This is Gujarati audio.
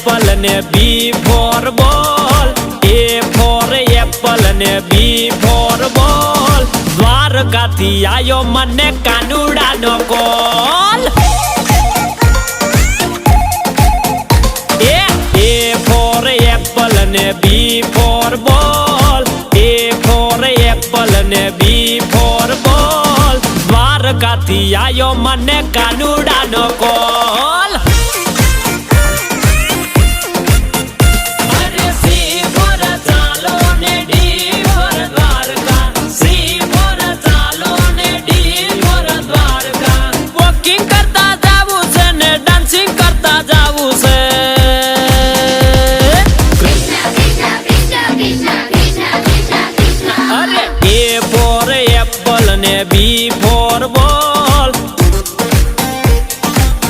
એપલ ને બી ફોર બોલ, એ ફોર એપલ ને બી ફોર બોલ. દ્વારકાથી આયો મને કાનુડાનો કોલ. એ ફોર એપલ ને બી ફોર બોલ, એ ફોર એપલ ને બી ફોર બોલ. દ્વારકાથી આયો મને કાનુડાનો કોલ.